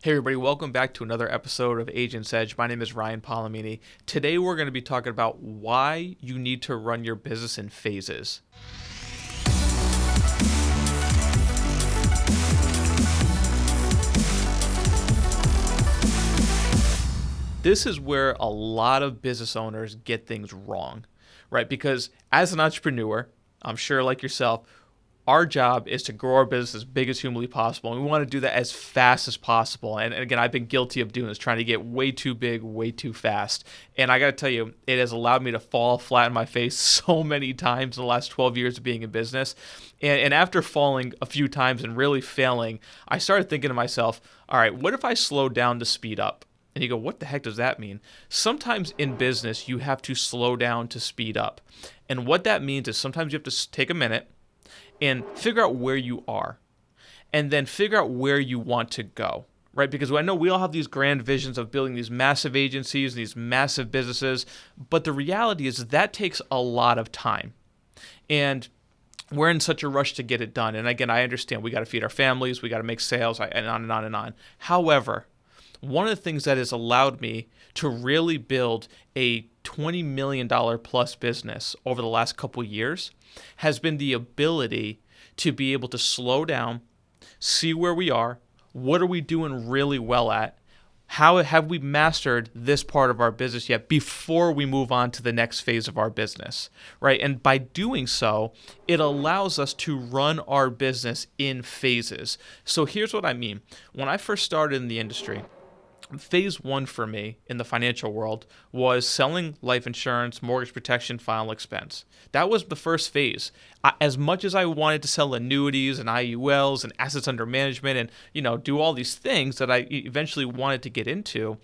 Hey everybody, welcome back to another episode of Agent's Edge. My name is Ryan Palomini. Today we're going to be talking about why you need to run your business in phases. This is where a lot of business owners get things wrong, right? Because as an entrepreneur, I'm sure like yourself, our job is to grow our business as big as humanly possible. And we want to do that as fast as possible. And again, I've been guilty of doing this, trying to get way too big, way too fast. And I got to tell you, it has allowed me to fall flat on my face so many times in the last 12 years of being in business. And after falling a few times and really failing, I started thinking to myself, all right, what if I slow down to speed up? And you go, what the heck does that mean? Sometimes in business, you have to slow down to speed up. And what that means is sometimes you have to take a minute and figure out where you are, and then figure out where you want to go, right? Because I know we all have these grand visions of building these massive agencies, these massive businesses, but the reality is that takes a lot of time. And we're in such a rush to get it done. And again, I understand we got to feed our families, we got to make sales, and on and on and on. However, one of the things that has allowed me to really build a $20 million plus business over the last couple of years has been the ability to be able to slow down, see where we are, what are we doing really well at, how have we mastered this part of our business yet before we move on to the next phase of our business, right? And by doing so, it allows us to run our business in phases. So here's what I mean. When I first started in the industry, phase one for me in the financial world was selling life insurance, mortgage protection, final expense. That was the first phase. As much as I wanted to sell annuities and IULs and assets under management and, do all these things that I eventually wanted to get into,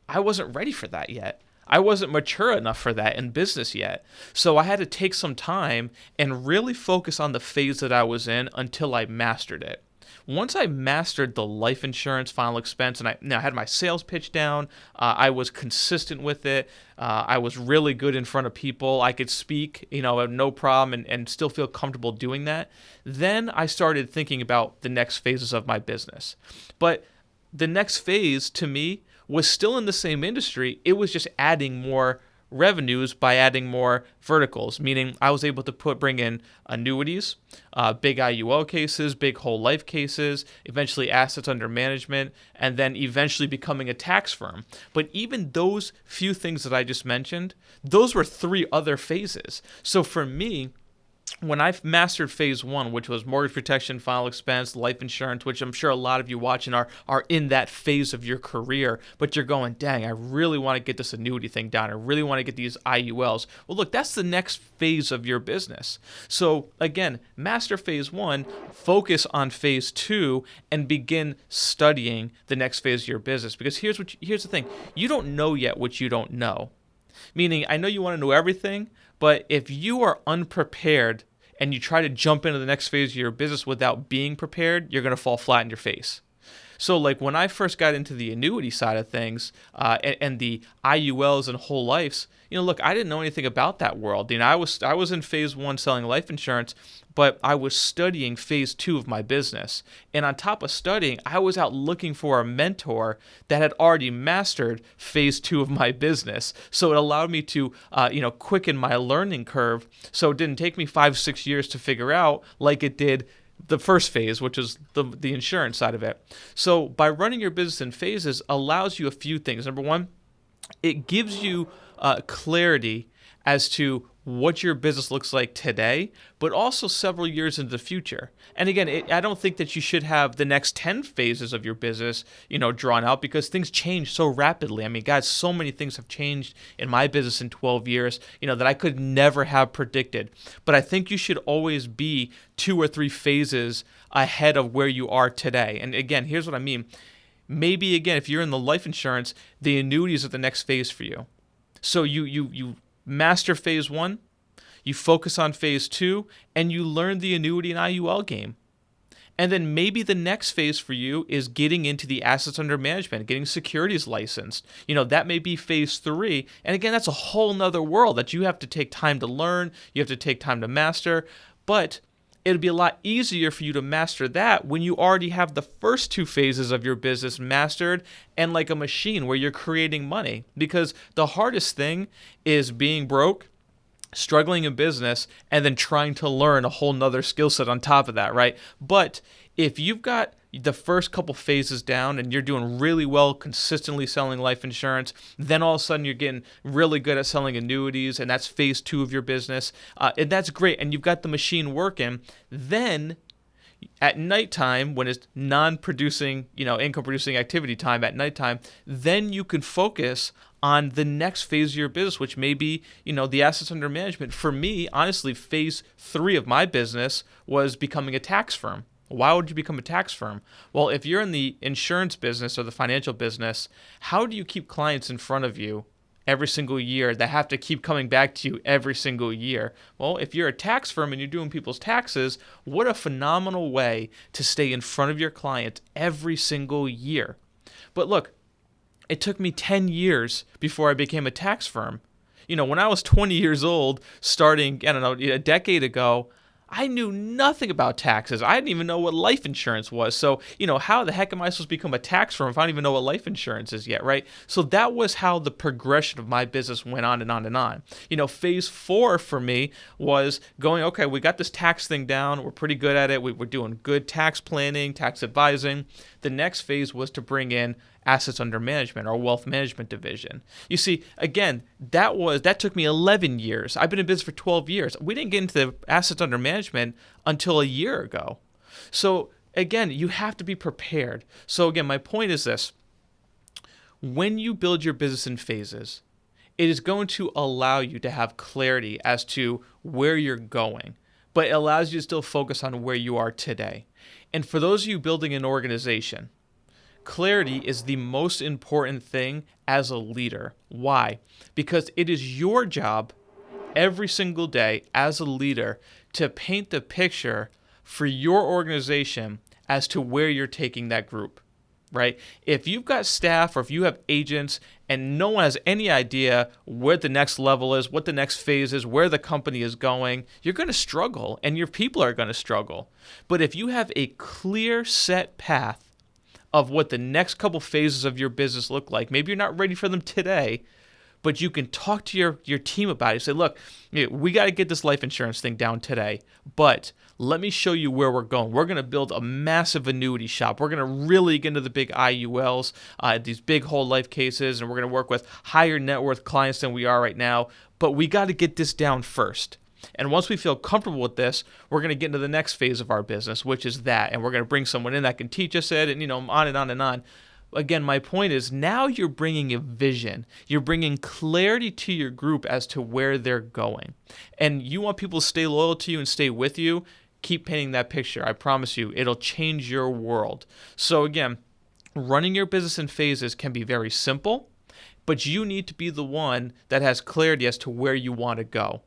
I wasn't ready for that yet. I wasn't mature enough for that in business yet. So I had to take some time and really focus on the phase that I was in until I mastered it. Once I mastered the life insurance final expense and I had my sales pitch down, I was consistent with it. I was really good in front of people. I could speak, no problem and still feel comfortable doing that. Then I started thinking about the next phases of my business. But the next phase to me was still in the same industry. It was just adding more revenues by adding more verticals, meaning I was able to bring in annuities, big IUL cases, big whole life cases, eventually assets under management, and then eventually becoming a tax firm. But even those few things that I just mentioned, those were three other phases. So for me, when I mastered phase one, which was mortgage protection, final expense, life insurance, which I'm sure a lot of you watching are in that phase of your career, but you're going, dang, I really want to get this annuity thing down. I really want to get these IULs. Well, look, that's the next phase of your business. So again, master phase one, focus on phase two, and begin studying the next phase of your business. Because here's the thing. You don't know yet what you don't know. Meaning, I know you want to know everything, but if you are unprepared and you try to jump into the next phase of your business without being prepared, you're going to fall flat in your face. So like when I first got into the annuity side of things and the IULs and whole lives, look, I didn't know anything about that world. I was in phase one selling life insurance, but I was studying phase two of my business. And on top of studying, I was out looking for a mentor that had already mastered phase two of my business. So it allowed me to, quicken my learning curve. So it didn't take me 5-6 years to figure out like it did the first phase, which is the insurance side of it. So by running your business in phases allows you a few things. Number one, it gives you clarity as to what your business looks like today, but also several years into the future. And again, I don't think that you should have the next 10 phases of your business, drawn out because things change so rapidly. I mean, guys, so many things have changed in my business in 12 years, that I could never have predicted. But I think you should always be 2 or 3 phases ahead of where you are today. And again, here's what I mean. Maybe, again, if you're in the life insurance, the annuities are the next phase for you. So you master phase one, you focus on phase two, and you learn the annuity and IUL game. And then maybe the next phase for you is getting into the assets under management, getting securities licensed. That may be phase three. And again, that's a whole nother world that you have to take time to learn. You have to take time to master. But It'd be a lot easier for you to master that when you already have the first two phases of your business mastered and like a machine where you're creating money. Because the hardest thing is being broke, struggling in business, and then trying to learn a whole nother skill set on top of that, right? But if you've got the first couple phases down and you're doing really well consistently selling life insurance, then all of a sudden you're getting really good at selling annuities, and that's phase 2 of your business, and that's great, and you've got the machine working. Then at nighttime, when it's non-producing, income producing activity time at nighttime, then you can focus on the next phase of your business, which may be, the assets under management. For me, honestly, phase 3 of my business was becoming a tax firm. Why would you become a tax firm? Well, if you're in the insurance business or the financial business, how do you keep clients in front of you every single year that have to keep coming back to you every single year? Well, if you're a tax firm and you're doing people's taxes, what a phenomenal way to stay in front of your client every single year. But look, it took me 10 years before I became a tax firm. When I was 20 years old, starting, a decade ago, I knew nothing about taxes. I didn't even know what life insurance was. So, how the heck am I supposed to become a tax firm if I don't even know what life insurance is yet, right? So that was how the progression of my business went on and on and on. Phase 4 for me was going, okay, we got this tax thing down. We're pretty good at it. We're doing good tax planning, tax advising. The next phase was to bring in assets under management, our wealth management division. You see, again, that took me 11 years. I've been in business for 12 years. We didn't get into the assets under management until a year ago. So again, you have to be prepared. So again, my point is this. When you build your business in phases, it is going to allow you to have clarity as to where you're going, but it allows you to still focus on where you are today. And for those of you building an organization, clarity is the most important thing as a leader. Why? Because it is your job every single day as a leader to paint the picture for your organization as to where you're taking that group, right? If you've got staff or if you have agents and no one has any idea where the next level is, what the next phase is, where the company is going, you're going to struggle and your people are going to struggle. But if you have a clear set path of what the next couple phases of your business look like. Maybe you're not ready for them today, but you can talk to your team about it. Say, look, we got to get this life insurance thing down today, but let me show you where we're going. We're going to build a massive annuity shop. We're going to really get into the big IULs, these big whole life cases, and we're going to work with higher net worth clients than we are right now, but we got to get this down first. And once we feel comfortable with this, we're going to get into the next phase of our business, which is that. And we're going to bring someone in that can teach us it, and on and on and on. Again, my point is now you're bringing a vision. You're bringing clarity to your group as to where they're going. And you want people to stay loyal to you and stay with you. Keep painting that picture. I promise you, it'll change your world. So again, running your business in phases can be very simple, but you need to be the one that has clarity as to where you want to go.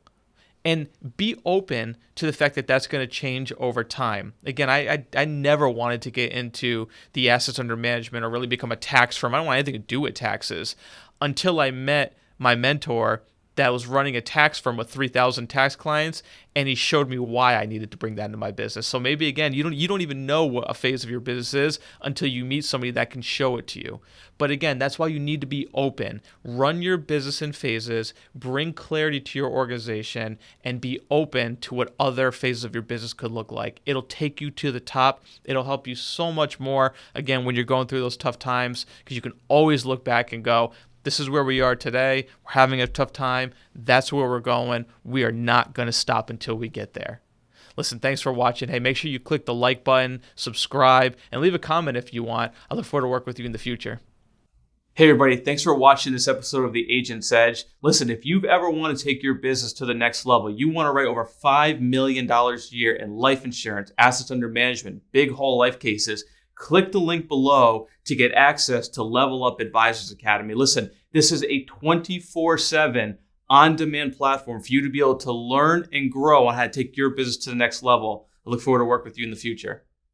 And be open to the fact that that's going to change over time. Again, I never wanted to get into the assets under management or really become a tax firm. I don't want anything to do with taxes until I met my mentor that was running a tax firm with 3,000 tax clients, and he showed me why I needed to bring that into my business. So maybe, again, you don't even know what a phase of your business is until you meet somebody that can show it to you. But again, that's why you need to be open. Run your business in phases, bring clarity to your organization, and be open to what other phases of your business could look like. It'll take you to the top. It'll help you so much more, again, when you're going through those tough times, because you can always look back and go, this is where we are today. We're having a tough time. That's where we're going. We are not going to stop until we get there. Listen, thanks for watching. Hey, make sure you click the like button, subscribe, and leave a comment if you want. I look forward to working with you in the future. Hey, everybody. Thanks for watching this episode of The Agent's Edge. Listen, if you've ever want to take your business to the next level, you want to write over $5 million a year in life insurance, assets under management, big whole life cases, click the link below to get access to Level Up Advisors Academy. Listen, this is a 24/7 on-demand platform for you to be able to learn and grow on how to take your business to the next level. I look forward to working with you in the future.